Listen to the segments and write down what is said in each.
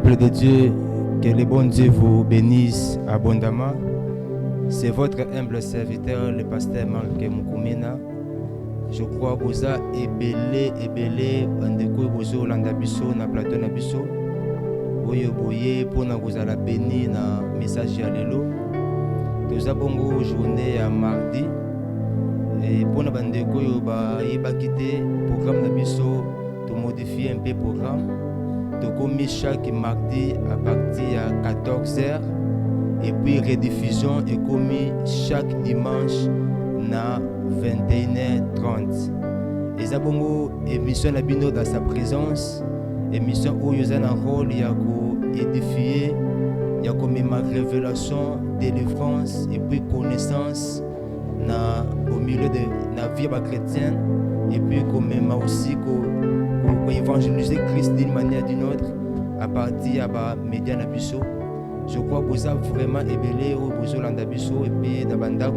Peuple de Dieu, que le bon Dieu vous bénisse abondamment. C'est votre humble serviteur, le pasteur Marc Moukoumena. Je crois que vous avez ébélé, bandeko bozo Olanda biso na plateau na biso. Boye boye pour na vous la béni na message ya lelo. Nous avons journée à mardi et pour na bandeko yo ba yeba quitter programme na biso to modifier un peu programme. Donc comme chaque mardi à partir de 14h et puis rediffusion et comme chaque dimanche na 21h30. Et ça bongo émission la bino dans sa présence, émission où il y a un rôle il y a édifier, il y a comme ma révélation, délivrance et puis connaissance na au milieu de la vie chrétienne et puis comme même aussi pour évangéliser Christ d'une manière ou d'une autre à partir de médias na biso. Je crois que vous avez vraiment ébélé au Bozolanda biso et puis na bandako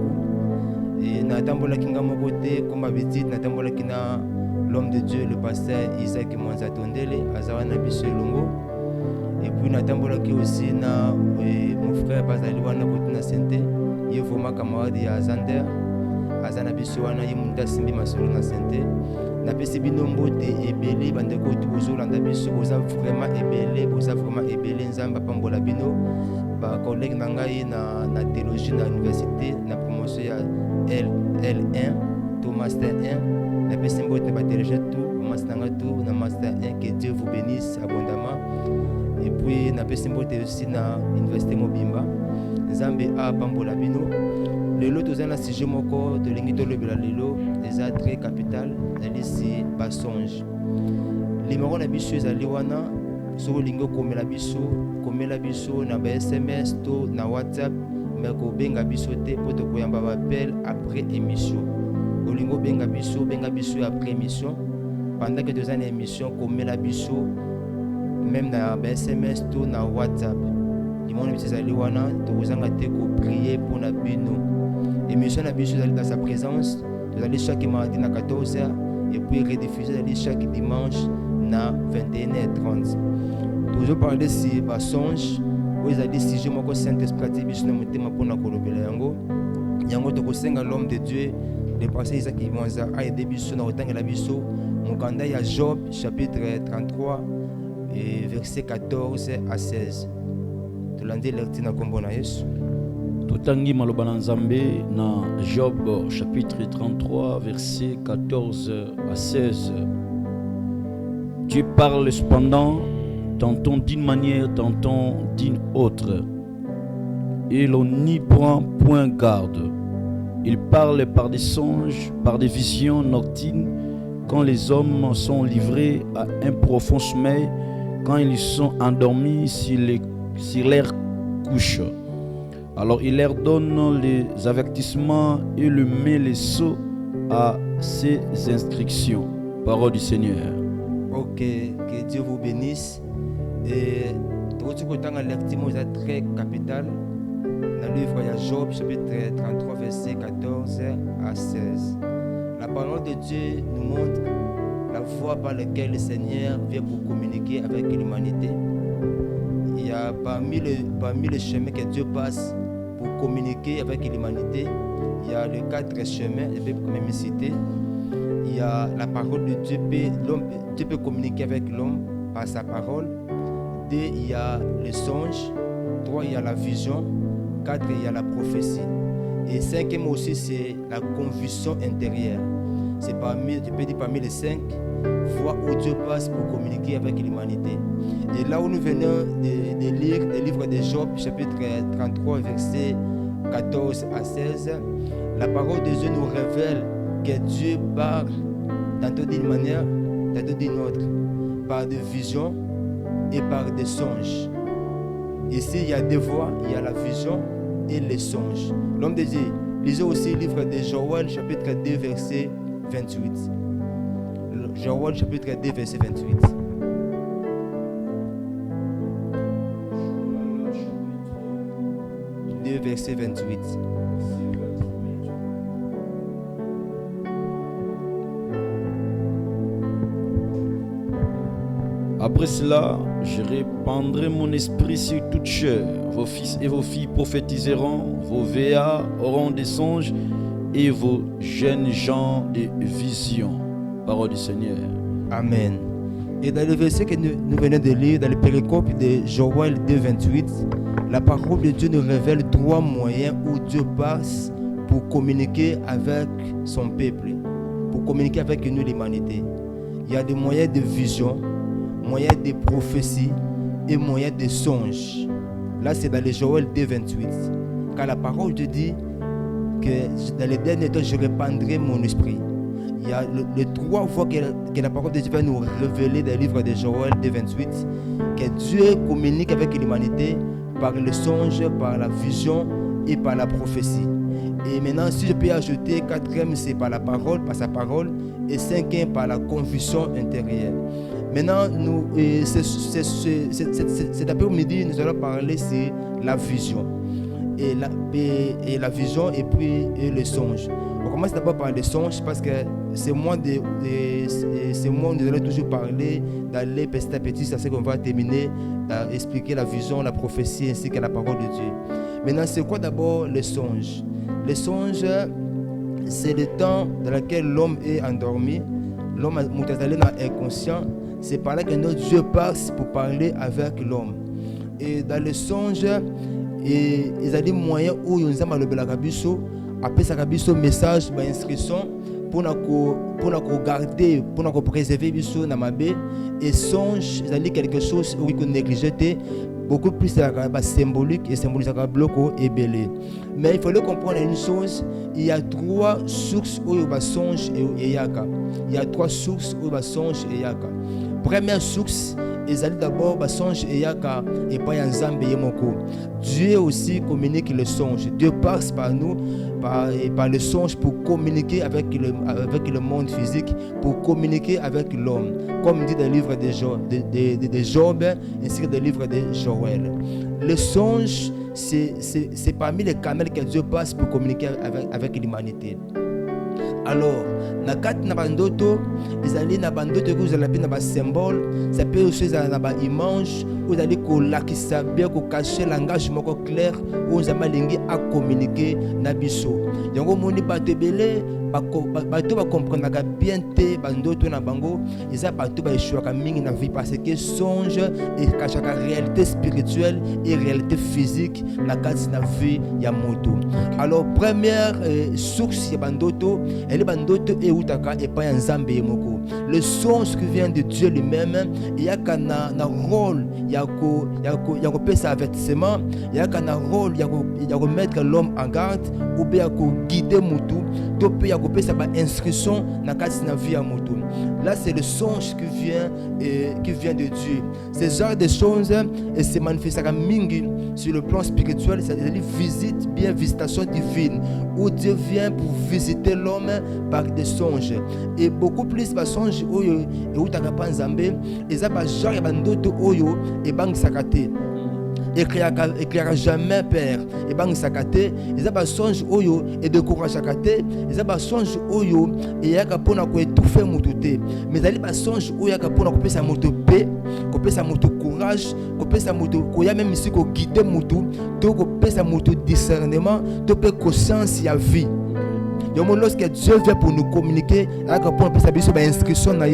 et na tambola kinga mokote comme habitude na tambola kina l'homme de Dieu le pasteur Isaac Mwanza Tondele azawana biso longo et puis na tambola ki aussi na mon frère Bazali wana kotina sente ye vraiment camarade ya Zander azana biso wana ye munda simbi masolo na sente na pesi bino mbote ebele bandeko tu bozolanda biso boza vraiment ebele nzamba pambola bino ba collègue na ngai na théologie na université na promotion ya L1 to master 1 na pesi mbote ba théologie tout master nga tout na master 1 que Dieu vous bénisse abondamment et puis na pesi mbote aussi na université Mobimba nzambe a pambola bino. Lelo tozana sujet moko tolingi tolobela lelo eza très capital elisi basonge limero na biso ezali wana soko lingo komela biso na ba SMS to na WhatsApp mais ko benga biso te poto koyamba ba appel après émission olingo benga biso après émission pendant que tozana émission komela biso même na ba SMS to na WhatsApp limero na biso ezali wana tozanga te ko prier pour na bino. Émission na biso dans sa présence, vous allez chaque mardi à 14h et puis rediffuser chaque dimanche à 21h30. Toujours parler si basonge, vous allez si je m'en Saint-Esprit biso na motema pona kolobela yango. Yango to kosenga l'homme de Dieu, le pasteur Isaac Mwanza a aidé biso na otangela biso mokanda ya Job chapitre 33 et verset 14 à 16. Tolande lecture na kombo na Yesu. Totangi maloba na Nzambe na Job chapitre 33 verset 14 à 16. Dieu parle cependant tantôt d'une manière, tantôt d'une autre, et l'on n'y prend point garde. Il parle par des songes, par des visions nocturnes, quand les hommes sont livrés à un profond sommeil, quand ils sont endormis sur leur couche. Alors il leur donne les avertissements et le met les sceaux à ses instructions. Parole du Seigneur. Ok, que Dieu vous bénisse. Et tout ce que tu as lecture est très capital. Dans le livre de Job, chapitre 33, verset 14 à 16. La parole de Dieu nous montre la voie par laquelle le Seigneur vient pour communiquer avec l'humanité. Il y a parmi les chemins que Dieu passe pour communiquer avec l'humanité, il y a les 4 chemins, je vais même citer. Il y a la parole de Dieu, Dieu peut communiquer avec l'homme par sa parole. 2, il y a le songe. 3, il y a la vision. 4, il y a la prophétie. Et 5e aussi, c'est la conviction intérieure. C'est parmi les 5 voies où Dieu passe pour communiquer avec l'humanité. Et là où nous venons de lire le livre de Job, chapitre 33, verset 14 à 16, la parole de Dieu nous révèle que Dieu parle tantôt d'une manière, tantôt d'une autre, par des visions et par des songes. Ici, il y a deux voies, il y a la vision et les songes. L'homme de Dieu, lisez aussi le livre de Joël, chapitre 2, verset 28. Joël, chapitre 2, verset 28. Verset 28. Après cela, Je répandrai mon esprit sur toute chair. Vos fils et vos filles prophétiseront, vos véas auront des songes et vos jeunes gens des visions. Parole du Seigneur. Amen. Et dans le verset que nous venons de lire, dans le péricope de Joël 2:28, la parole de Dieu nous révèle 3 moyens où Dieu passe pour communiquer avec son peuple, pour communiquer avec nous, l'humanité. Il y a des moyens de vision, moyens de prophétie et moyens de songe. Là, c'est dans le Joël 2:28. Car la parole de Dieu dit que dans les derniers temps, je répandrai mon esprit. Il y a les 3 fois que la parole de Dieu va nous révéler dans le livre de Joël 2:28 que Dieu communique avec l'humanité par le songe, par la vision et par la prophétie. Et maintenant, si je peux ajouter 4e, c'est par la parole, par sa parole, et 5e, par la conviction intérieure. Maintenant, cet après-midi, nous allons parler sur la vision. Et la vision et puis le songe. On commence d'abord par le songe parce que c'est moi nous allons toujours parler, d'aller petit à petit, c'est ce qu'on va terminer, expliquer la vision, la prophétie ainsi que la parole de Dieu. Maintenant, c'est quoi d'abord le songe? Le songe, c'est le temps dans lequel l'homme est endormi, l'homme est inconscient. C'est par là que notre Dieu passe pour parler avec l'homme. Et dans le songe, il y a des moyens où nous avons le belabiso, après ça a message, inscription pour nous garder, pour nous préserver biso na mabe. Et songe, il y a quelque chose où on néglige beaucoup plus symbolique et symbolise un bloc et belé. Mais il faut comprendre une chose, il y a 3 sources où il y a songe et yaka. Il y a 3 sources où il y a songe et yaka. Première source, ils allaient d'abord songe et yaka et pas Nzambe yemoko. Dieu aussi communique le songe. Dieu passe par nous par le songe pour communiquer avec le monde physique, pour communiquer avec l'homme, comme dit dans le livre de Job ainsi que dans le livre de Joël. Le songe, c'est parmi les canaux que Dieu passe pour communiquer avec l'humanité. Alors, na kati na bandoto, ezali na bandoto que vous allez na symbole, ça peut aussi na image, vous allez kolakisa bien ko cacher langage moko clair, vous allez à communiquer na biso. Yango moni batebele bato ba comprendre bien te bandoto na bango, eza bato ba échouaka mingi na vie parce que songe et kachaka réalité spirituelle et réalité physique na kati na vie ya moto. Alors première source ya bandoto, elle est bandoto et utaka et pas Nzambe yemoko. Le songe qui vient de Dieu lui-même, il y a kana na rôle yako pesa avertissement, il y a kana rôle yako mettre l'homme en garde ou bien yako guider mutu, to pe yako pesa ba inscription na kati na vie ya mutu. Là c'est le songe qui vient de Dieu. Ce genre de choses et se manifestera mingi sur le plan spirituel, c'est-à-dire visitation divine où Dieu vient pour visiter l'homme par des songes. Et beaucoup plus de songes oyo et utaka pa Nzambe, eza ba genre ba ndoto oyo et bang sakate. Écrira jamais père et bang sakate, eza ba songe oyo et décourage sakate, eza ba songe oyo et yaka pona ko étouffer mututé. Mais ali ba songe oyo yaka pona ko pesa mutu pe, ko pesa mutu courage, ko pesa mutu ko ya même si ko guider mutu, to ko pesa mutu discernement, to pe conscience ya vie. Donc lorsque Dieu vient pour nous communiquer, pour nous faire une inscription dans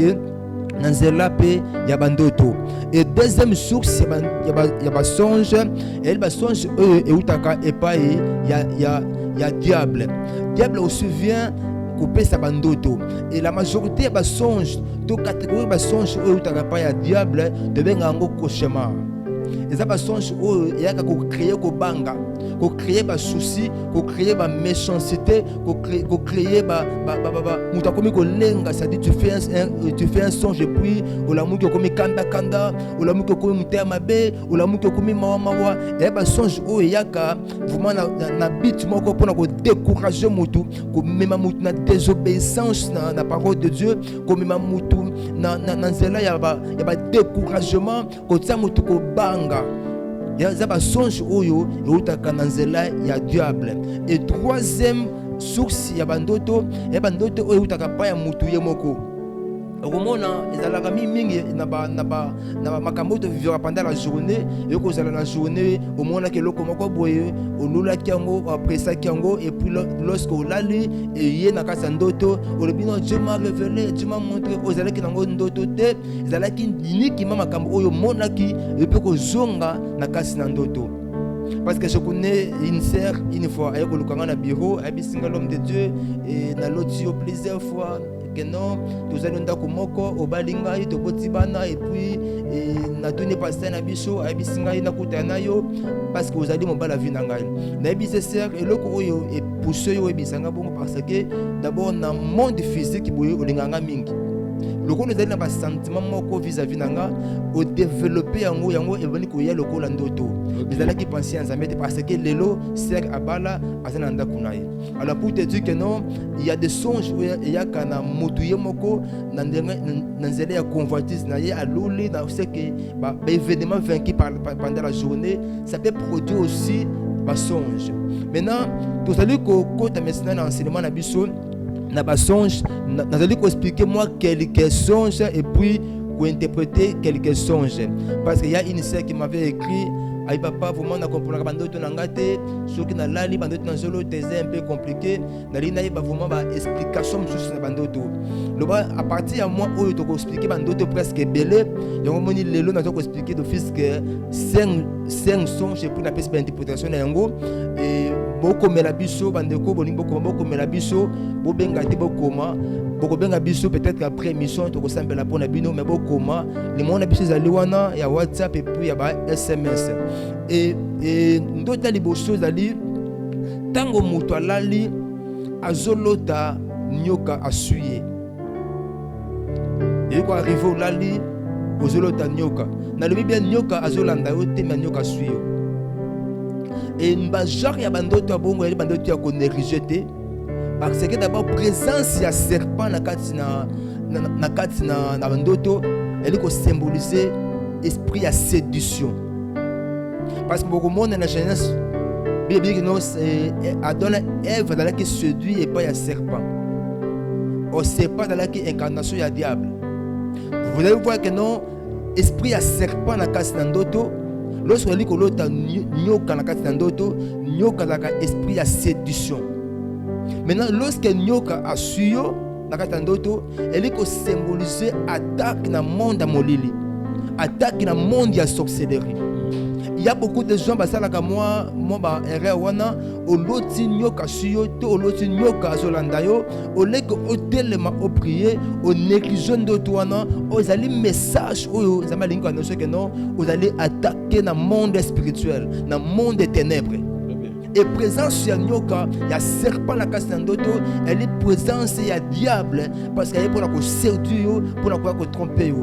nzela pe ya bandoto. Et deuxième source, il y a songe, et le songe et utaka et pas il y a diable. Diable aussi vient couper sa bandoto. Et la majorité des songes, toute catégorie de songes et utaka pas ya diable devient un cauchemar. Les abasonges il y a créer ko banga, ko créer ba souci, ko créer ba méchanceté, ko créer ba muta komi ko lenga, ça dit tu fais un songe et puis ou la muki komi kanda ou la muki komi mutema be ou la muki komi mawa et ba songe il y a ka vraiment na bit moko pona ko décourager mutu, ko mema mutu na désobéissance na parole de Dieu, ko mema mutu na nzela ya ba découragement, ko tsa mutu ko banga. Il y a des songes oyo et utaka na nzela ya diable. Et troisième source ya bandoto oyo utaka pa ya mutu yemoko. Romona, ils allaient ramener mingi na makambo de vivre pendant la journée et que ça la journée au moins que le comment boye au lula kiango après ça kiango et puis lorsque on lali et yé na kasa ndoto au bino Dieu m'a révélé, Dieu m'a montré aux allez qui nango ndoto te ils allaient qui ni qui m'a makambo oyo mona ki et puis ko zonga na kasa ndoto. Parce que je connais une sœur une fois avec le kanga na bureau avec single homme de Dieu et na loti au plusieurs fois que non tous allons ndako moko obalinga to botibana et puis na donné passer na biso abi singa na kutana yo parce que vous allez mobala vie na ngai na bise sœur et loko oyo et pousser yo ebisanga bongo parce que d'abord na monde physique boyo olinganga mingi loko nous allons na ba sentiment moko vis-à-vis nanga au développer yango et venir koya loko la ndoto mais là qui penser en zamete parce que lelo sœur abala azana ndako naye. Alors pour te dire que non, il y a des songes où il y a kana motuye moko na nzela ya convoitise na ye aluli na ce que ba événement vaincu pendant la journée, ça peut produire aussi ba songe. Maintenant, tout ça ko kota maintenant dans enseignement na biso na ba songe, nazali ko expliquer moi quelques songes et puis ko interpréter quelques songes parce qu'il y a une sœur qui m'avait écrit ay papa vraiment na comprendre bandoto na ngate soki na lali bandoto na zolo c'est un peu compliqué na lina ba vraiment ba explication sur na bandoto le ba à partir à moi oyo to ko expliquer bandoto presque belé yango moni lelo na to ko expliquer d'office que 5 songes pour la peste interprétation na yango et boko mela biso bandeko bolingo boko mela biso bo benga te bokoma boko benga biso peut-être après émission to ko sambela pona bino mais bokoma le monde biso zali wana ya WhatsApp et puis ya ba SMS et ndota liboso zali tango muto alali azolota nyoka asuye et ko arrive au lali azolota nyoka na le bien nyoka azolanda yo te mais nyoka asuye et ba genre ya bandoto bongo ya bandoto ya ko négliger parce que d'abord présence ya serpent na katina na bandoto elle ko symboliser esprit ya séduction parce que beaucoup monde na Genèse Bible dit que non Adam et Ève dans la qui séduit et pas ya serpent on sait pas dans la qui incarnation ya diable vous allez voir que non esprit ya serpent na katina ndoto lorsque elle ko lota nyoka na katina ndoto nyoka la esprit ya séduction. Maintenant, lorsque nyoka a suyo, elle est symbolisée attaque dans le monde de Molili, attaque dans le monde de la sorcellerie. Il y a beaucoup de gens qui sont moi, erreur au loti nyoka suyo, au loti nyoka zolandayo, au lek au tellement au prier, au négligeant d'autres wana, aux allez message aux amalingo annoncer que non, vous allez attaquer dans le monde spirituel, dans le monde des ténèbres. Et présence sur nyoka, il y a serpent la casse ndoto, elle est présence il y a diable parce qu'elle est pour la séduire, pour la tromper.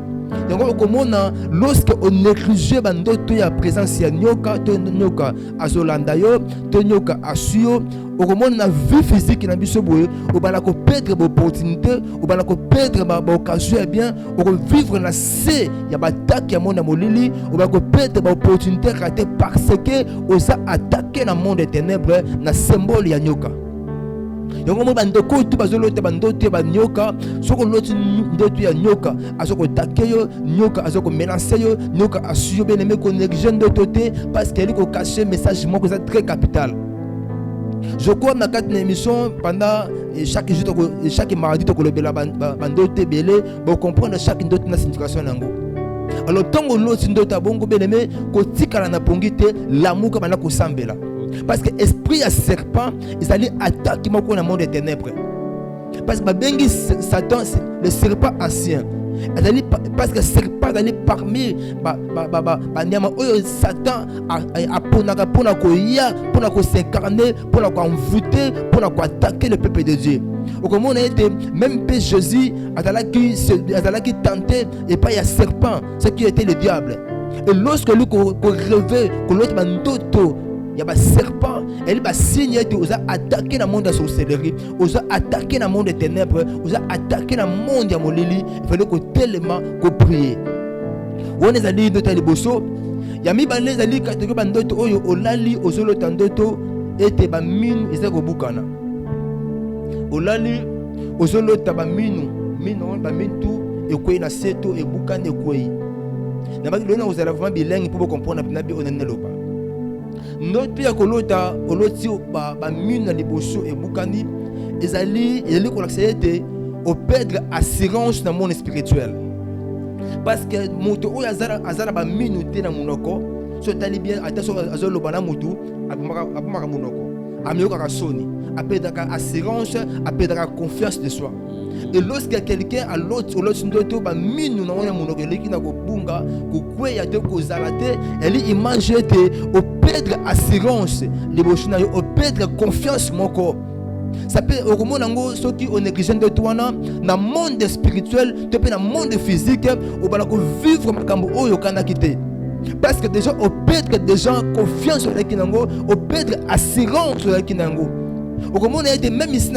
Donc comment lorsque on néglige bandoto ya présence ya nyoka, to nyoka azolanda yo, to nyoka asuyo, comment na vie physique na biso boye, o bala ko perdre opportunité, o bala ko perdre ba occasion bien, o vivre na c ya batak ya monde molili, o bala ko perdre ba opportunité raté parce que osa attaquer na monde des ténèbres na symbole ya nyoka. Donc on bandoko tout bazolote bandoto ba nyoka soko loti ndoto ya nyoka azoko takeyo nyoka azoko menacer yo nyoka asuyo beneme ko négliger ndoto te parce qu'elle ko cacher message moko ça très capital. Je crois dans quatre émissions pendant chaque jour chaque mardi to ko lobela bandoto belé pour comprendre chaque ndoto na signification nango. Alors tango loti ndoto bongo beneme ko tikala na pongite lamuka bana ko sambela. Parce que l'esprit à serpent, ils allaient attaquer dans le monde des ténèbres. Parce que Satan, le serpent ancien. Parce que le serpent est parmi Satan pour s'incarner, pour envoûter, pour attaquer le peuple de Dieu. Comment on a été, même Jésus a tenté et pas il y a serpent, ce qui était le diable. Et lorsque lui rêvait, que l'autre il y a un serpent, il va signer que vous avez attaqué le monde de la sorcellerie, vous avez attaqué le monde des ténèbres, vous avez attaqué le monde de la molili. Il fallait que tellement que prier. On est allé dans les bosso. Il y a mis les alliés qui ont été dans le olali, au solo tandoto, et te ba mine, ils ont bukana. Olali, au solo tabaminu, mine, ba mine tout, ekwe na seto et boucan ekwe. N'a pas dit vous allez vraiment bilingue pour comprendre na bi onene loba. Notre pays kolota oloti ba mine liboso et boucani ezali ko l'accès au perdre assurance dans le monde spirituel. Parce que moto o azara ba minute na munoko so tali bien attention azolo bana mutu abumaka munoko amioka ka soni apeda ka assurance apeda ka confiance de soi. Et lorsque quelqu'un a l'autre ndoto ba minu na wana munoko leki na ko bunga ko kweya te ko zalate eli image te au perdre assurance liboso na yo au perdre confiance moko. Ça peut au monde ngo soki on néglige de toi na monde spirituel te pe na monde physique au bala ko vivre makambo oyo kana kité parce que déjà au perdre des gens confiance sur kinango au perdre assurance sur kinango au monde était même ici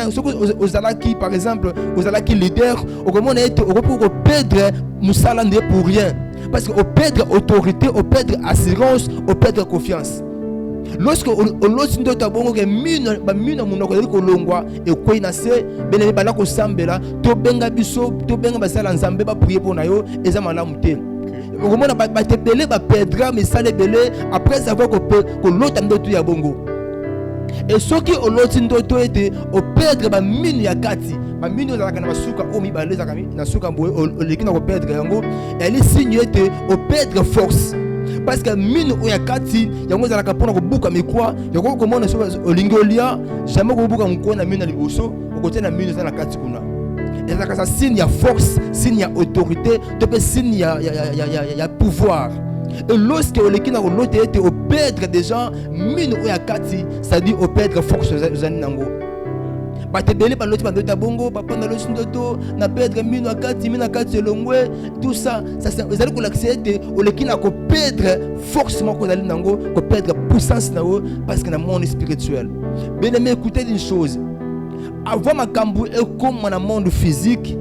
aux alaki par exemple aux alaki leader au monde était au perdre musala ndé pour rien parce que au perdre autorité au perdre assurance au perdre confiance. Lorsque on ndoto bongo ke mino munoko liko longwa e kwina se bene bala ko sambela to benga biso to benga basala nzambe ba prier pour na yo eza malamu te. Okomona ba tepele ba perdra mais ça les belé après savoir ko lota ndoto ya bongo. Et soki oloti ndoto ete o perdre ba mino ya kati ba mino za kana basuka o mi baleza kami na suka mboe o lekina ko perdre yango elle signe ete o perdre force. Parce que mine oyakati yango zalaka pona ko buka mikwa yako komona so olingolia jamais ko buka mukona mine liboso okote na mine za kati kuna ezaka sa signe ya force signe ya autorité to pe signe ya pouvoir. Et lorsque olekina ko lote ete au perdre des gens mine oyakati ça dit au perdre force zani nango batebele baloti bandota bongo papa na losi ndoto na perdre mino akati longwe tout ça ezali ko l'accepter olekina ko perdre force moko dali nango ko perdre puissance na wo parce que na monde spirituel. Bien aimé, écoutez une chose, avant makambu et comme dans le monde physique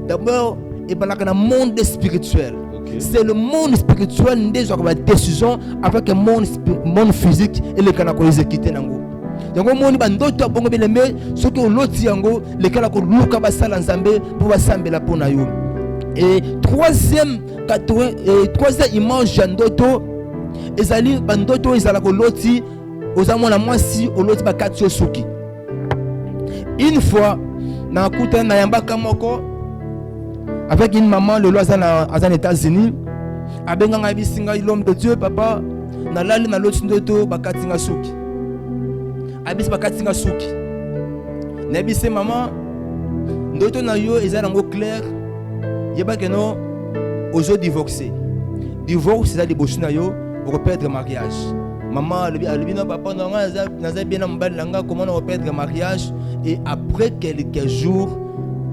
d'abord et dans le monde spirituel. C'est le monde spirituel déjà qui a des décisions avec le monde physique et le canako exécuter nango. Yango moni bandoto bongo beleme soki oloti yango le kala ko luka basala nzambe pour basambela pona yo. Et troisième image ya ndoto ezali bandoto ezala ko loti ozamona mwasi oloti bakati yo suki. Une fois na kuta na yambaka moko avec une maman le loza aux États-Unis abenganga bisinga l'homme de Dieu papa na lali na loti ndoto bakati nga suki. Abisi bakati nga suki na bise maman ndoto na yo eza nango clair yeba que non ozo divorcer divorce eza liboso na yo pour perdre mariage. Maman albi na papa naza bien na mbali langa comment on perdre mariage. Et après quelques jours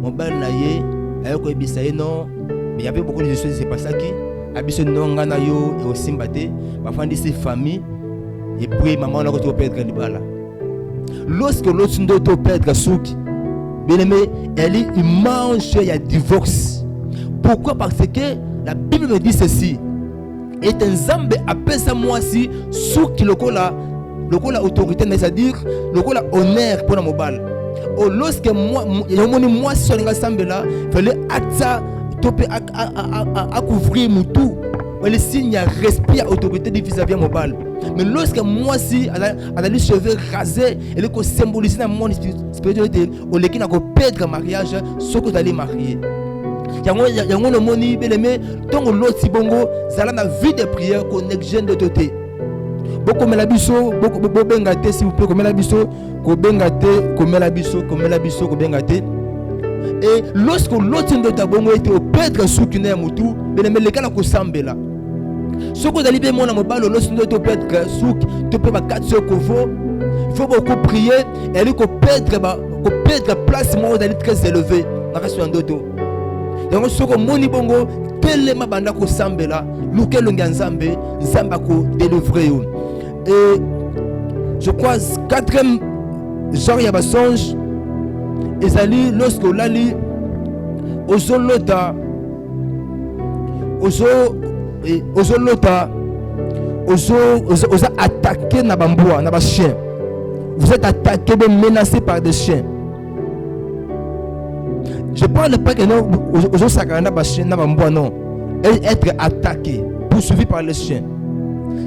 mon bal na ye ayoko ebisa ye non mais il y avait beaucoup de choses qui s'est passé qui abiso non ngana yo et aussi mbate bafandi ses familles et puis maman na ko perdre libala. Lorsque l'autre ndoto perdre souki, bien aimé, elle est immense, il y a divorce. Pourquoi? Parce que la Bible me dit ceci. Et un zambe appelle ça moi si souki lokola autorité, c'est-à-dire lokola honneur pour la mobile. Ou lorsque moi si on est ensemble là, fallait atsa topé à couvrir mon tout. Le signe respire autorité vis-à-vis de mobile. Mais lorsque moi si elle a les cheveux rasés, elle est symbolisée dans le monde spirituel, on est qui n'a pas perdre mariage, ce que tu allais marier. Yango le moni beleme donc l'autre bongo zala na vie de prière connexion de doté. Beaucoup me la biso, beaucoup bengate s'il vous plaît, comme la biso, ko bengate, comme la biso, ko bengate. Et lorsque l'autre de bongo était au perdre sous qui n'est mutu, beleme le kana ko sambela. Ce que vous allez bien mon mobile, lorsque nous te perdre souk, tu peux pas casser au covo. Il faut beaucoup prier. Et lui qu'on perdre place, moi d'aller très élevé. La reste en dodo. Donc ce que moni bongo, tellement banda ko sambela, luke longanzambe, zamba ko délivrer. Et je crois quatrième genre y a songe. Ezali lorsque lali ozolota ozolota oza attaqué na bamboa na ba chien. Vous êtes attaqué, menacé par des chiens. Je parle pas que non, aux sakana bachien na bamboa non. Être attaqué, poursuivi par les chiens.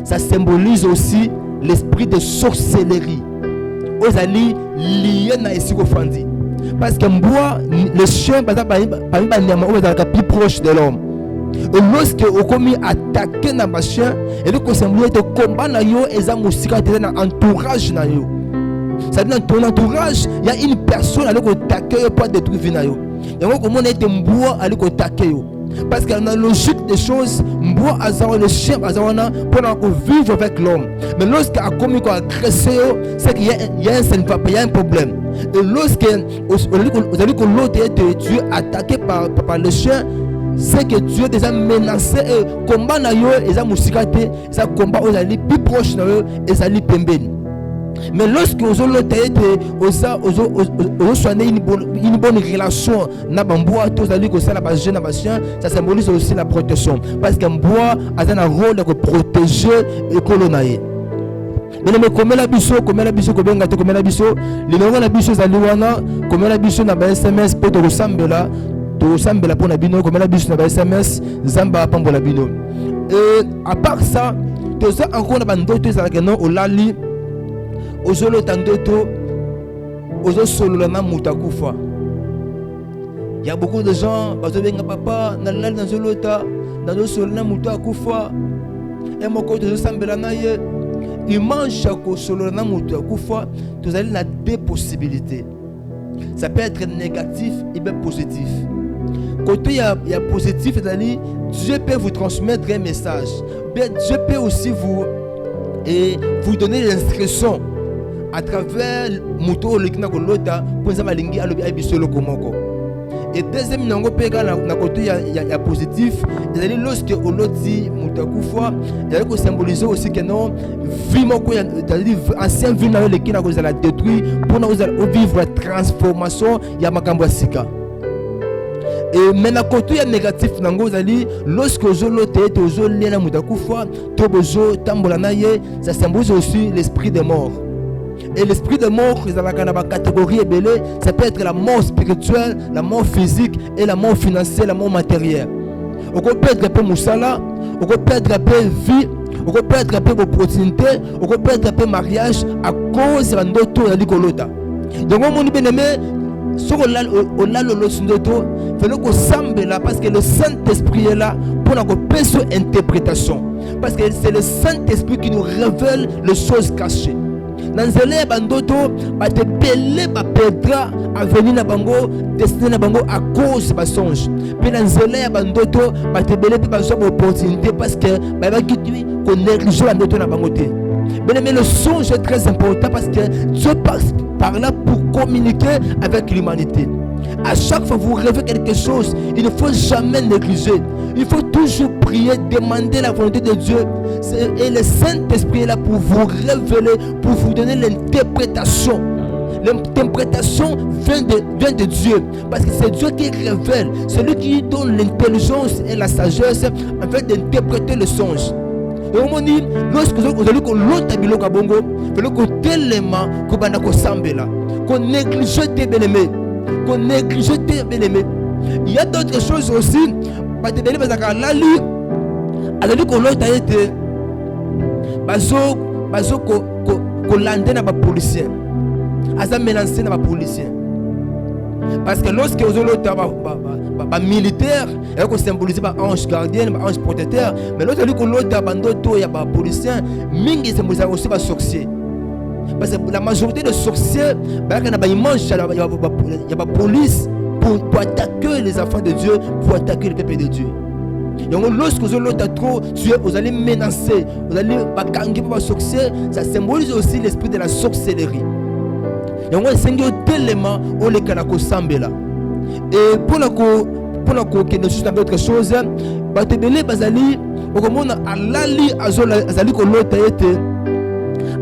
Ça symbolise aussi l'esprit de sorcellerie. Aux alliés liés na esiko fandi. Parce que mboa les chiens par exemple plus proche de l'homme. Et lorsque on commis attaquer na bachien et le symbole de combat na yo eza musika te na entourage na yo. Ça dit dans ton entourage, il y a une personne à l'attaquer pour détruire vie na yo. Et on comment est mboa à l'attaquer yo. Parce que dans la logique des choses, mboa azaro le chien azarona pour vivre avec l'homme. Mais lorsqu'il a commis quoi agresser yo, c'est qu'il y a un problème. Et lorsque vous allez que l'autre est tué attaqué par le chien, c'est que Dieu est déjà menacé et combat na yo eza musikate ça combat aux alliés plus proche na yo et ça li pembeni. Mais lorsque vous avez soigné une bonne relation na bamboa tous alliés que ça la base na chien, ça symbolise aussi la protection parce qu'un bois a un rôle de protéger et coloniser. Mais comme la biso comme la biso les la biso zaliwana comme la biso na ba SMS pour de resembler tosambela pour nabino comme la biso na ba SMS zamba pambola bino. Et à part ça tous encore na bandoto za que non olali ozolo tandoto ozo solo na mutakufa. Il y a beaucoup de gens bazo benga papa na lali na zolota na solo na mutakufa et moko to sambela na ye il mange chaque solo na mutakufa. Tous allez na deux possibilités. Ça peut être négatif et bien positif. Côté il y a positif, c'est-à-dire Dieu peut vous transmettre un message. Bien, Dieu peut aussi vous donner des instructions à travers moto le kina kolota pour ça malingi alobi abisolo komoko. Et deuxième nango pega na côté il y a positif, c'est-à-dire lorsque oloti mutakufa, il y a que symboliser aussi que non vie moko c'est-à-dire ancien vie na le kina ko la détruire pour nous vivre la transformation ya makambo sika. Et maintenant côté il y a négatif nango zali lorsque ozolote te ozolena mutakufa to bozo tambola na ye, ça symbolise aussi l'esprit de mort. Et l'esprit de mort, ils ont la catégorie ébélée, ça peut être la mort spirituelle, la mort physique et la mort financière, la mort matérielle. On peut perdre un peu moussala, on peut perdre un peu vie, on peut perdre un peu opportunité, on peut perdre un peu mariage à cause de l'autre likolota. Donc mon bien aimé, sur on a le sundoto, il faut qu'on semble là parce que le Saint-Esprit est là pour nous faire cette interprétation. Parce que c'est le Saint-Esprit qui nous révèle les choses cachées. Dans les bandoto, ba te belé ba perdra à venir na bango, destiné na bango à cause ba songe. Puis dans les bandoto, ba te belé ba so opportunité parce que ba va quitter qu'on néglige la bandoto na bango te. Mais le songe est très important parce que Dieu passe par là pour communiquer avec l'humanité. À chaque fois que vous rêvez quelque chose, il ne faut jamais négliger. Il faut toujours prier, demander la volonté de Dieu. Et le Saint-Esprit est là pour vous révéler, pour vous donner l'interprétation. L'interprétation vient de Dieu. Parce que c'est Dieu qui révèle. C'est lui qui donne l'intelligence et la sagesse afin d'interpréter le songe. Et on dit, lorsque vous allez qu'on l'autre biloko bongo, vous allez qu'on tellement qu'on va sambela, qu'on néglige tes bien-aimés, qu'on néglige tes bien-aimés. Il y a d'autres choses aussi. Parce que la lue, alors qu'on l'autre a été, bazo ko landé na ba policier, asa menacé na ba policier. Parce que lorsque vous avez militaire, il faut symboliser par ange gardien, par ange protecteur. Mais lorsque vous avez un policier, mingi symbolise aussi par sorcier. Parce que la majorité des sorciers, il y a la police pour attaquer les enfants de Dieu, pour attaquer le peuple de Dieu. Donc lorsque vous avez trop tué, vous allez menacer, vous allez bakangi pour sorcier, ça symbolise aussi l'esprit de la sorcellerie. Donc on s'engage tellement on les canako sambela. Et pour la que nous sommes d'autres choses, batebele bazali, au comment alali azali ko lota ete,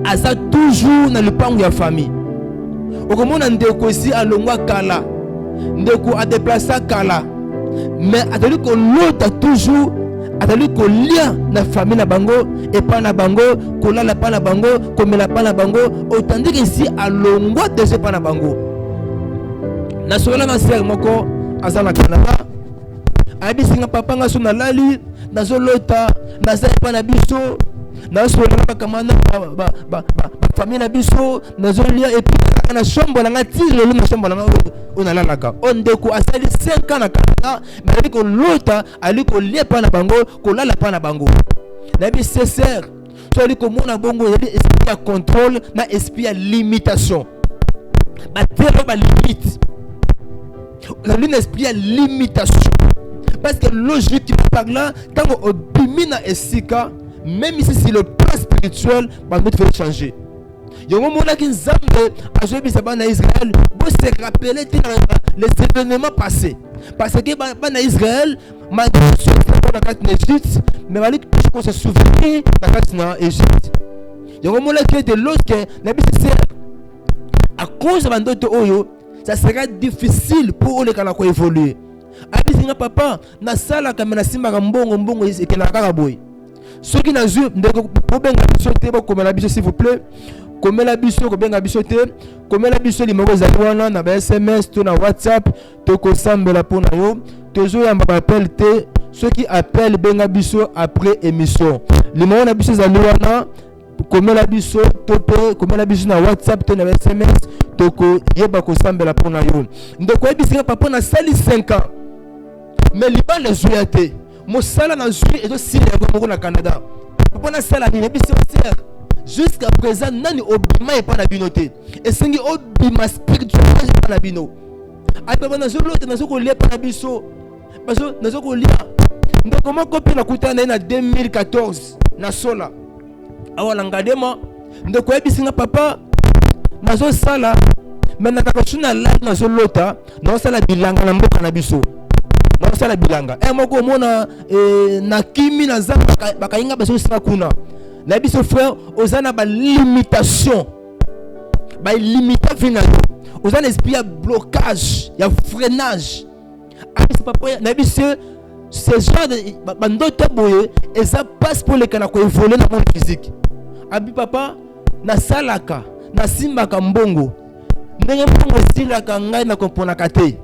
aza toujours dans le pan de la famille. Au comment ndeko ici à longwa kala, ndeko a déplacé kala, mais azali ko lota toujours. Atali ko lia na famille na bango et pas na bango ko la pa na bango ko mela pa na bango autant dire ici à longwa de ce pa na bango na sola na sœur moko aza na Canada. Abisinga papa nga so na lali nazo lota naza pa na biso nazo na bakamana ba famille na biso nazo lia et puis na chambre na ngati lelo na chambre na on alalaka on ndeko asali 5 ans na Canada mais aliko lota aliko lia pa na bango ko lala pa na bango na bi sincère so aliko mona bongo ya esprit ya contrôle na esprit ya limitation ba terre ba limite la lune esprit ya limitation. Parce que logique par là, quand on bimina esika, même si c'est le plan spirituel, bah nous devons changer. Yo mo na kin zambe ajobi sa bana Israël, vous se rappeler les événements passés. Parce que bana Israël, malgré ce qu'on a fait en Égypte, mais malgré qu'on se souvenir dans Égypte. Yo mo na que de lorsque na bi c'est à cause de bandoto oyo, ça sera difficile pour les kana ko évoluer. Abisinga papa na sala kamena simba mbongo ekena kaka boy soki na zu ndeko bobenga biso te bokomela biso s'il vous plaît komela biso ko benga biso te komela biso limoko zali wana na ba SMS to na WhatsApp to ko sambela pona yo tozo yamba ba appel te soki appel benga biso après émission limoko na biso zali wana komela biso to pe komela biso na WhatsApp to na SMS to ko yeba ko sambela pona yo ndeko ebisinga papa na sali 5 ans. Mais Liban les joué mon salaire n'a joué et aussi les na Canada. Pour na salaire ni biso ser jusqu'à présent nani obima et pas na binoté et singi obima spirituellement pas na bino. Ay papa na zolo na zoko lia pas na biso. Parce que na zoko lia donc comment copie na kutana na 2014 na sola. Awala ngadema ndoko ebisinga papa na zo sala mais na kakashuna live na zo lota na sala bilanga na mboka na biso. Na sala bilanga moko mona na kimi na zamba bakainga baso sala kuna na biso frère ozana ba limitation ba limita vina ozana esprit ya blocage ya freinage abisi papa na biso ce genre de bandoto boye et ça passe pour les kana ko évoluer dans monde physique abi papa na salaka na simbaka mbongo ndenge mbongo silaka ngai na kompona kate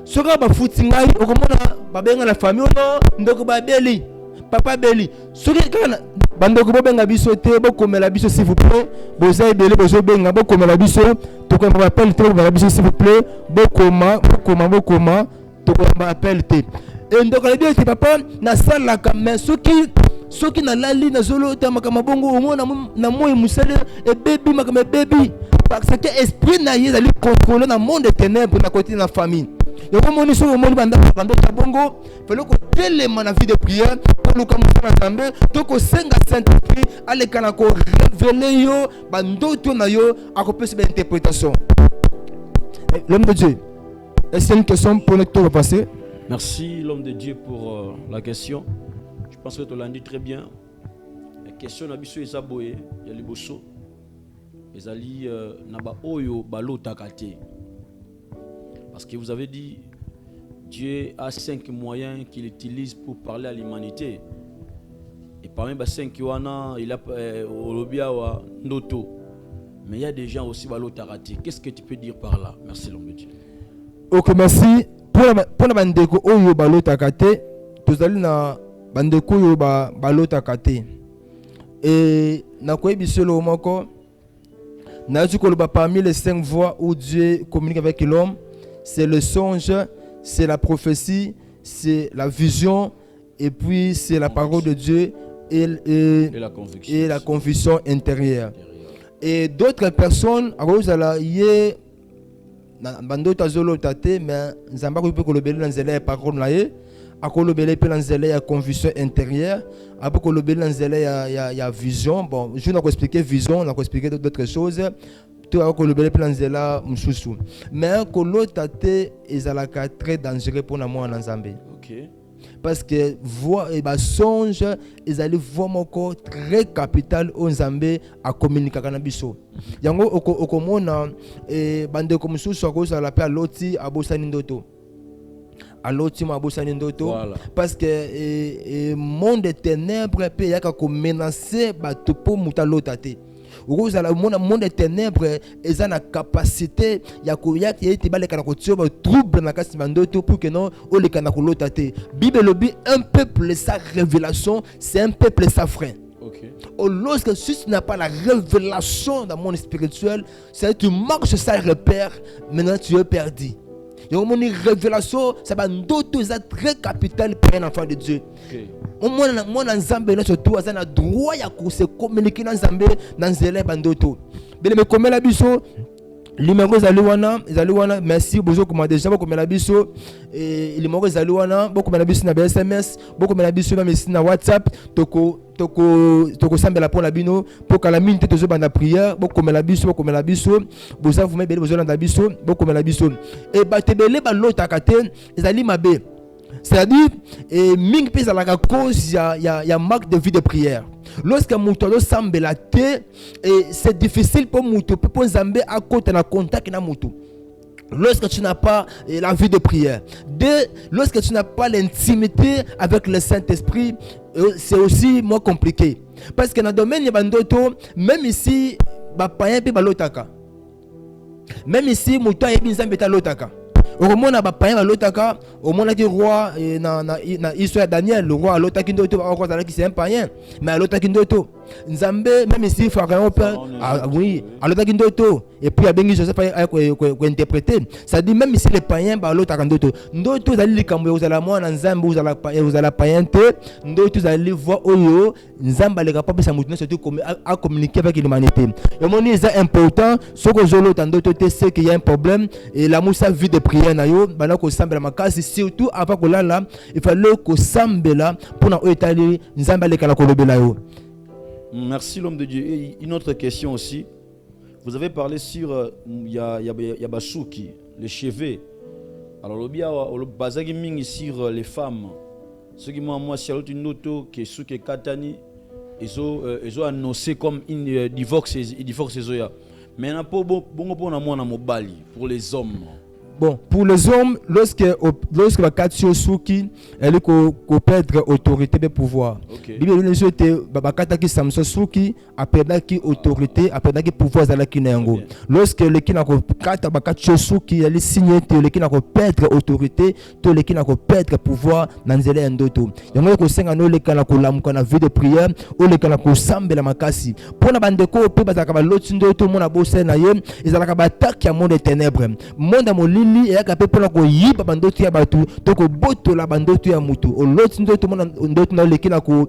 soka ba futi ngai okomona babenga la famille ono ndoko babeli papa beli soki kana bandoko bobenga biso te bokomela biso s'il vous plaît boza ebele bozo benga bokomela biso to ko ba appel te bokomela biso s'il vous plaît bokoma to ko ba appel te et ndoko la biso papa na sala ka mais soki na lali na zolo ta makama bongo omona na moyi musale e baby makama baby parce que esprit na yé ali contrôler na monde des ténèbres na côté de la famille. Et comme on est sur le monde banda bongo, il faut que tellement na vie de prière pour le commencer à tomber, donc au Saint-Esprit aller kanako révéler yo bando to na yo à cause de l'interprétation. L'homme de Dieu. Est-ce une question pour nous tout passer? Merci l'homme de Dieu pour la question. Je pense que tu l'as dit très bien. La question na biso esaboye ya liboso. Ezali naba oyo balo takate. Parce que vous avez dit, Dieu a 5 moyens qu'il utilise pour parler à l'humanité. Et parmi les 5 il a Olobiawa, Noto. Mais il y a des gens aussi balo takate. Qu'est-ce que tu peux dire par là? Merci l'homme de Dieu. Ok, merci. Pour la bandeko oyo balo takate, tous allez na bandeko oyo balo takate. Et na quoi biselo moko na dit que parmi les 5 voies où Dieu communique avec l'homme, c'est le songe, c'est la prophétie, c'est la vision et puis c'est la parole de Dieu et la conviction intérieure. Et d'autres personnes à cause de la yé bandota zolo tate mais nzamba ko peut kolobela na nzela ya parole na ye akolobela pe na nzela ya conviction intérieure après kolobela na nzela ya vision. Bon je n'ai pas expliqué vision, on a expliqué d'autres choses tout akolobela pe na nzela msusu mais kolo tate ezalaka très dangereux pour na moi na nzambe. OK. Parce que voix et ba songe ezali voix moko très capital au nzambe a communiquer kana biso yango okomona bande comme mususu akoza la pe aloti abosani ndoto aloti ma abosani ndoto parce que monde des ténèbres pe yaka ko menacer bato po muta lotate Rose la monde des ténèbres ils ont la capacité ya koya qui est balé kana ko tioba trouble na kasi bandoto pour que non o le kana ko lotate. Bible lobby un peuple sa révélation, c'est un peuple sa frère. Okay. Lorsque si tu n'as pas la révélation dans le monde spirituel, c'est tu marches sur sa repère, maintenant tu es perdu. Il y a une révélation, ça va d'autres très capital pour un enfant de Dieu. Au moins, dans Zambé, surtout, on a le droit de se communiquer dans Zambé, dans Zélé, Bandoto. Mais comme la biso, numéro Zalouana, merci beaucoup comme déjà beaucoup la biso, et numéro Zalouana, beaucoup la biso na SMS, beaucoup la biso même na WhatsApp, toko sambela pour la bino pour que la minute te banda prière beaucoup la biso vous avez vous besoin de biso beaucoup la biso et ba tebele ba lota kate ezali mabe c'est-à-dire ming pesa la cause ya manque de vie de prière. Lorsque muto sambela te et c'est difficile pour muto pour nzambe à côté na contact na muto. Lorsque tu n'as pas la vie de prière, lorsque tu n'as pas l'intimité avec le Saint-Esprit, c'est aussi moins compliqué. Parce que dans le domaine de Bandoto, même ici, même ici, Mouta et Binzam est à l'otaka. Au moment où Bapayen à l'otaka, au moment où le roi, dans l'histoire de Daniel, le roi à l'otakindoto, c'est un païen, mais à l'otakindoto. Nzambe, même ici, Pharaon, oui, à l'otakindoto. Et puis, il y a Joseph qui interprété. Ça dit même ici, les païens, à l'otakindoto. Ndoto, vous allez vous allez moi, Nzambe, vous allez païenté. Ndoto, vous allez voir, Oyo, Nzambe, les capables de surtout à communiquer avec l'humanité. Et mon c'est important, ce que je l'ai c'est qu'il y a un problème. Et la moussa vie de prière, surtout avant que là, il fallait que Sambela pour nous étaler, Nzambe, les capables. Merci l'homme de Dieu. Et une autre question aussi. Vous avez parlé sur Yabasuki, les cheveux. Alors, le bazagi mingi sur les femmes. Ce qui m'a moi, c'est une auto qui est sous Katani. Ils ont annoncé comme une divorce. Mais il n'y a pas pour les hommes. Bon, pour les hommes, lorsque la Katio Suki, elle est perdre autorité de pouvoir. Bible dit que Bakataki Samson Suki a perdu autorité, a perdu pouvoir dans la Kinengo. Lorsque le Kinako Kata Bakatio Suki, elle est signée que le Kinako perdre autorité, tout le Kinako perdre pouvoir dans les Ndoto. Il y a un senga no le Kanako lam kana vie de prière ou le Kanako sambe la makasi. Pour la bande ko pe bazaka lotindo tout mon abose na ye, ils alaka attaque à monde des ténèbres. Monde amoli et ya kapé pour la ko yiba bandoto ya batu to ko boto la bandoto ya mutu o loti ndoto mona ndoto na leki na ko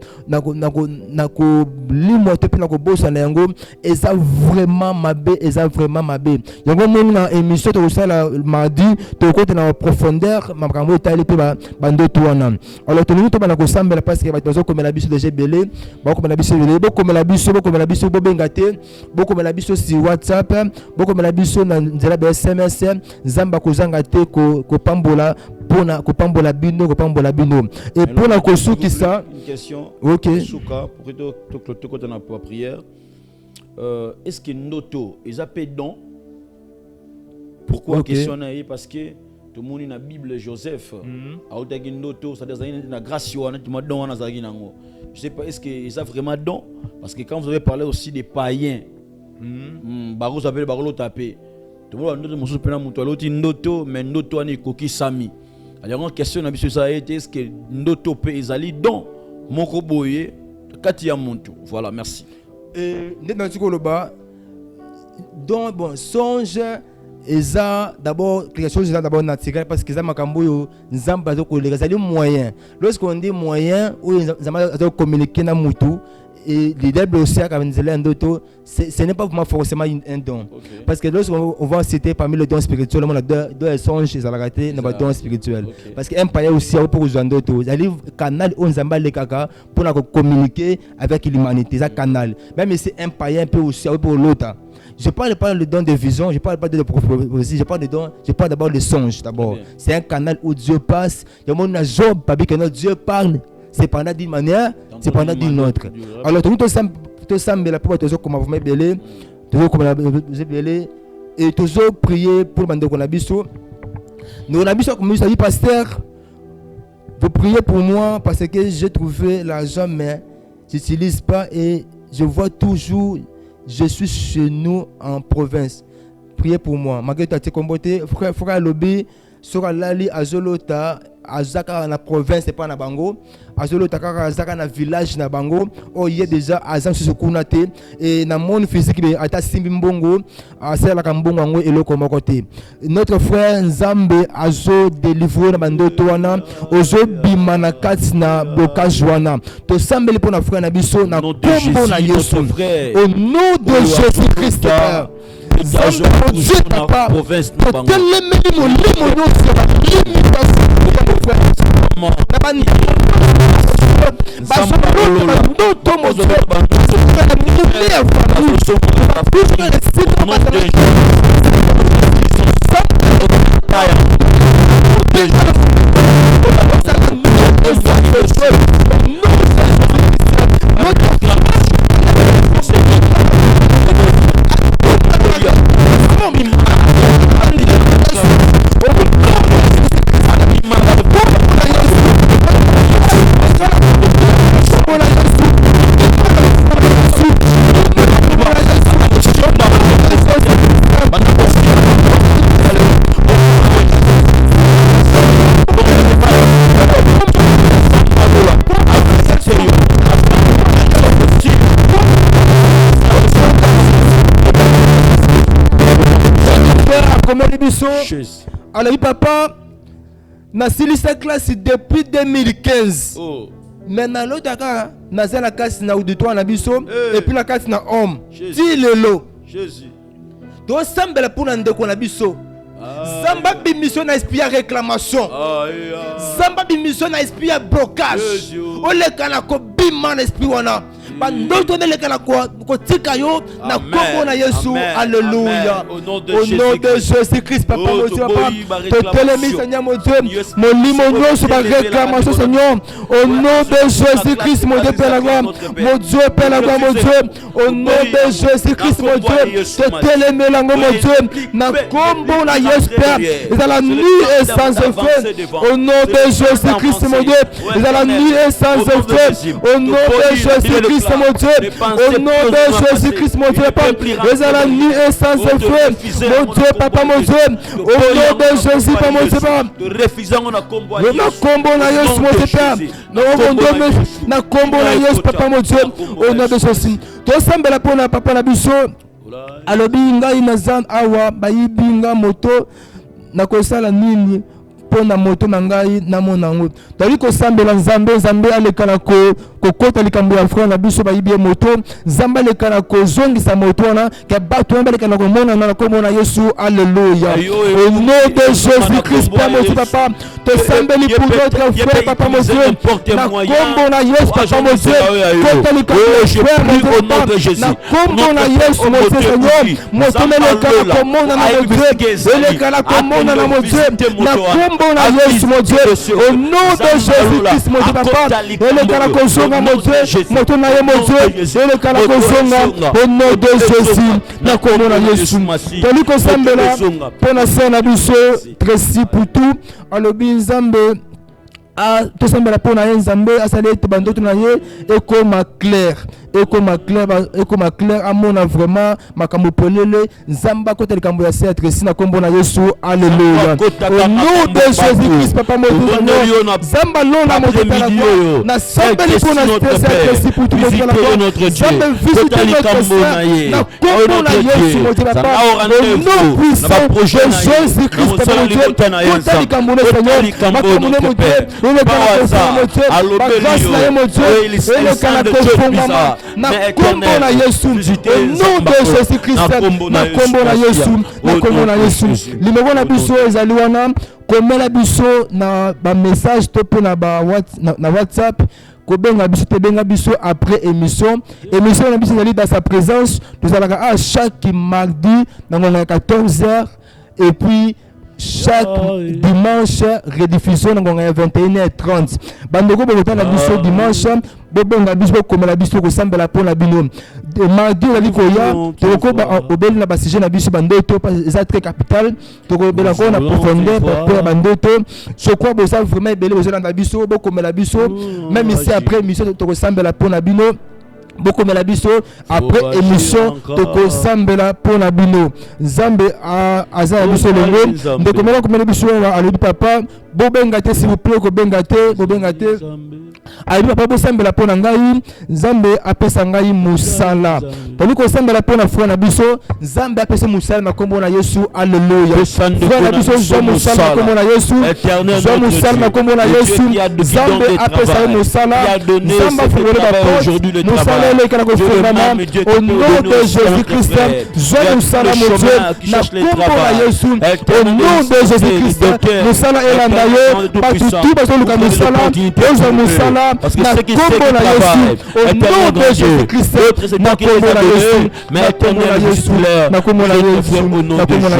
limo to pe na ko bosa na yango eza vraiment mabe yango moni na émission to ça la mardi to ko na profondeur makambo etali pe bandoto wana alors to nous to bana ko sambela parce que bato ko mela biso de GBL ba ko mela biso belé boko mela biso bo bengate boko mela biso si WhatsApp boko mela biso na nzela ba SMS nzamba kozanga te ko pambola pona ko pambola bino et pona ko suki ça une question. OK Souka pour que to ko na prière est-ce que noto ils appellent don pourquoi question na parce que tout le monde dans la Bible Joseph a otaki noto ça dire na grâce wana tu don wana zaki nango je sais pas est-ce que ils a vraiment don parce que quand vous avez parlé aussi des païens baro s'appelle baro lo tapé tout le monde ndoto musu pena mutu aloti ndoto mais ndoto ani koki sami alors question na biso ça été est-ce que ndoto pe ezali don moko boye kati ya muntu voilà merci dans ce koloba donc bon songe eza d'abord quelque chose d'abord naturel parce que ça makambo yo nzamba zo kolega zali moyen lorsqu'on dit moyen ou nzamba zo communiquer na mutu et l'idée aussi à ce n'est pas forcément un don. Parce que lorsqu'on va citer parmi les dons spirituels, on a deux songes et la raté dans les dons spirituels. Parce qu'un païen aussi pour les gens d'autres. Il y a un canal où on a les caca pour communiquer avec l'humanité. C'est un canal. Même si un païen peut aussi pour l'autre. Je parle pas de don de vision, je parle pas de prophétie, je parle d'abord de songes d'abord. C'est un canal où Dieu passe. Il y a un Job, que Dieu parle. C'est pendant d'une manière, c'est pendant d'une autre. Alors, tout ça, mais la plupart toujours comme vous m'appelez, toujours comme vous appelez, et toujours prier pour le Konabiso. Nous Konabiso, comme je dis, pasteur, vous priez pour moi parce que j'ai trouvé l'argent, mais je n'utilise pas et je vois toujours je suis chez nous en province. Priez pour moi. Malgré tout, frère Lobby, sur Lali, Azolota, Azaka na province, c'est pas na Bango. Azolota, Azaka na village na Bango. Oh, il y a déjà Azam Susukunate. Et dans le monde physique, il y a Simbongo, Azala Kambongo et Loko Mokote. Notre frère Nzambe, Azo, délivré na Bando Toana, Ozo Bimana Katsina, Bokajwana. To Sambele pour na frère Nabiso, na Kombo na Yesu. Au nom de Jésus-Christ, Dieu papa, alors papa, na silisa classe depuis 2015. Oh. Mais dans l'autre cas, na la classe na auditoire na biso et puis la classe na homme. Ti lelo. Jésus. Donc semble pour na ndeko na biso. Zamba bimission na esprit réclamation. Zamba bimission na esprit blocage. Ole kana ko bima na esprit wana. Bandoto ne lekala ko tika yo na kombo na Yesu. Alléluia. Au nom de Jésus-Christ, papa mon Dieu, papa. Te telemi Seigneur mon Dieu. Mon limonio sur la réclamation Seigneur. Au nom de Jésus-Christ, mon Dieu Père la gloire. Mon Dieu Père la gloire, mon Dieu. Au nom de Jésus-Christ, mon Dieu. Te telemi lango mon Dieu. Na kombo na Yesu Père. Et dans la nuit et sans effet. Au nom de Jésus-Christ, mon Dieu. Et dans la nuit et sans effet. Au nom de Jésus-Christ. Mon Dieu, au nom de Jésus-Christ, mon Dieu, papa, les à la nuit et sans effet, mon Dieu, papa, mon Dieu, au nom de Jésus, papa, mon Dieu, papa, na combo na Yesu, mon Dieu, papa, na combo na Yesu, papa, mon Dieu, au nom de Jésus. To sambela pona papa na biso, alobi ngai na zan awa, bayibi nga moto, na kosala nini, pona moto na ngai na mona ngo. Tali ko sambela Nzambe alekana ko kokota likambo ya frère na biso bayibi moto, Nzambe alekana ko zongisa moto na ke bato alekana ko mona na ko mona Yesu. Alléluia. Au nom de Jésus-Christ, papa, te sambeli pour notre frère, papa mon Dieu. Na kombo na Yesu, papa mon Dieu. Kota likambo frère au nom de Jésus. Na kombo na Yesu mon Dieu Seigneur. Moto alekana ko mona na mon Dieu. Alekana ko mona na mon Dieu. Na kombo na Yesu mon Dieu. Au nom de Jésus-Christ, mon Dieu, papa, et le Kalakosonga, mon Dieu, mon Dieu, mon Dieu, et le Kalakosonga, au nom de Jésus, na komona Yesu. Toli kosambela, pona sena biso, Tracy Poutou, alobi Nzambe, tout sambela pona Nzambe, asale ete bandoto na ye, ekoma clair. Ekoma clair amona vraiment makambo polele Nzamba kota likambo ya se Tracy na kombo na Yesu. Alléluia. Au nom de Jésus-Christ, papa mon Dieu, Nzamba lona mon Dieu na sambeli pona Tracy pour tout notre Dieu. Nzamba visite notre sœur na kombo na Yesu mon Dieu, papa. Au nom puissant de Jésus-Christ, papa mon Dieu, kota likambo na Seigneur, makambo mon Dieu, le kana mon Dieu, la grâce na mon Dieu, le kana kofonga na kombo na Yesu. Au nom de Jésus-Christ, na kombo na Yesu, na kombo na Yesu. Limego na biso ezali wana komela biso na ba message to pe na ba WhatsApp ko benga biso te benga biso après émission na biso ezali dans sa présence. Nous allons à chaque mardi dans 14h et puis chaque dimanche rediffusion na 21h30. Bandeko bokota na biso dimanche bobonga biso komela biso ko sambela pona bino. Mardi la likoya toko ba obeli na ba sujet na biso bandeto eza très capital toko bela ko na profondeur pour bandeto. Je crois que ça vraiment belé besoin na biso bokomela biso même ici après mission toko sambela pona bino. bokomela biso après émission toko sambela pona bino Nzambe aza biso longo ndekomela komela biso alobi papa bobenga te s'il vous plaît ko benga te alobi papa bosambela pona ngai Nzambe apesa ngai musala toli ko sambela pona frère na biso Nzambe apesa musala na kombo na Yesu alleluya frère na biso zo musala na kombo na Yesu zo musala na kombo na Yesu Nzambe apesa musala Nzambe afungole ba porte musala le kana ko fondama au nom de Jésus-Christ zo musala mon Dieu na kombo na Yesu au nom de Jésus-Christ musala elanda yo partout bazo luka musala zo musala na kombo na Yesu au nom de Jésus-Christ na kombo na Yesu mais éternel Jésus na kombo na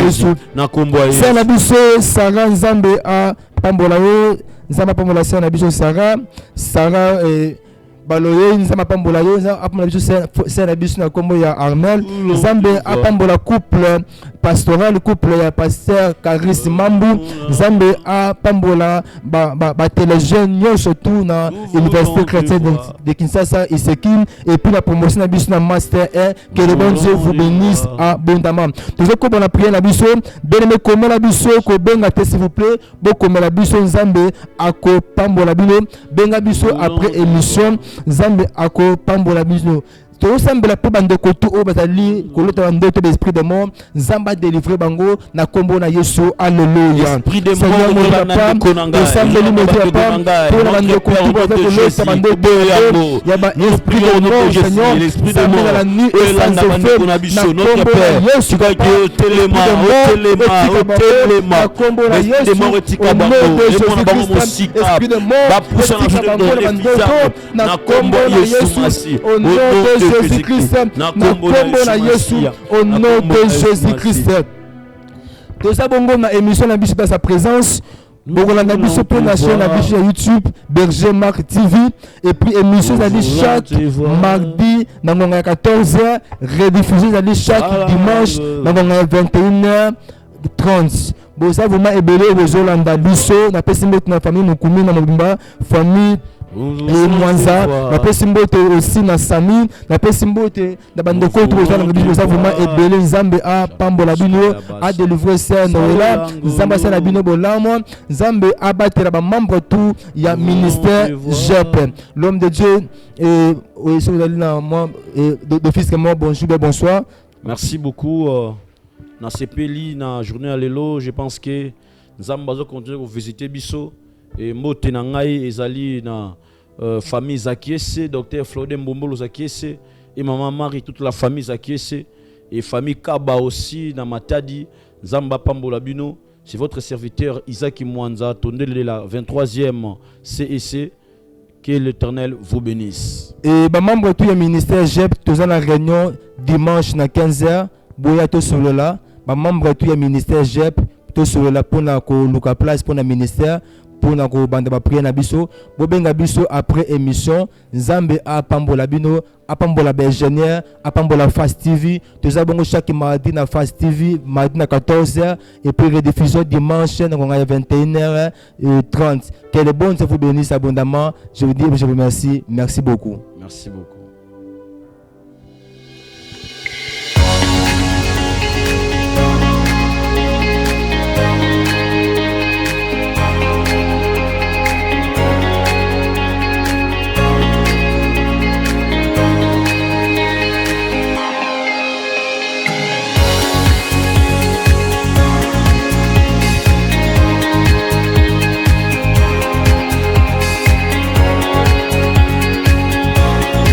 Yesu na kombo ya Yesu c'est na biso Sarah Nzambe a pambola yo Nzambe pambola c'est na biso Sarah baloye Nzambe pambola yo apambola biso c'est na biso na kombo ya Armel Nzambe apambola couple pastoral couple ya pasteur Caris Mambu Nzambe apambola ba téléjeune nyonso tout na université chrétienne de Kinshasa Isekim et puis la promotion na biso na master 1 que le bon Dieu vous bénisse abondamment toujours ko bona prière na biso bien-aimé comme la biso ko benga te s'il vous plaît beaucoup la biso Nzambe ako pambola bino benga biso après émission Nzambe ako pambola biso to sambela po bandeko tu o bazali kolota bandoto d'esprit de mort Nzamba délivrer bango na kombo na Yesu alléluia esprit de mort na konanga sambeli me papa pour la bandeko tu bazali kolota bandoto ya ba esprit de mort Seigneur l'esprit de mort la nuit et sans effet na biso notre père Yesu ka ke telema na kombo na Yesu de mort etika bango et bango mosika ba poussa na kombo na Yesu au nom de Jésus-Christ, na kombo na Yesu, au nom de Jésus-Christ. Tout ça bongo na émission na biso dans sa présence. Bongo na biso pour na chaîne na biso YouTube Berger Mark TV et puis émission na chaque mardi na 14h, rediffusée na chaque dimanche na 21h30. Bon ça vraiment ebele bozolanda biso na pesi mbote na famille Mukumi na Mobimba famille et Mwanza na pesi mbote aussi na Sami na pesi mbote na bandeko to bozana biso ça vraiment ebele Nzambe a pambola bino a délivrer ça Noëlla Nzambe ça na bino bolamo Nzambe a battre ba membre tout ya ministère JEP l'homme de Dieu et aussi vous allez na moi d'office que moi bonjour et bonsoir. Merci beaucoup. Na sepeli na journée à l'élo, je pense que Nzamba zo continuer à visiter biso et moté na ngai ezali na famille Zakiese, docteur Flodem Bombolo Zakiese et maman Marie toute la famille Zakiese et famille Kaba aussi na Matadi Nzamba pambola bino, c'est votre serviteur Isaac Mwanza tondele la 23e CEC. Que l'Éternel vous bénisse. Et ba membre tout le ministère JEP tous en réunion dimanche na 15h boya to solo là ba membre tout le ministère JEP to solo là pour na ko luka place pour na ministère pour na ko banda ba prière na biso bo benga biso après émission Nzambe a pambola bino a pambola ingénieur a pambola Fast TV tous abongo chaque mardi na Fast TV mardi na 14h et puis rediffusion dimanche na 21h30. Que le bon Dieu vous bénisse abondamment. Je vous dis je vous remercie. Merci beaucoup. Merci beaucoup.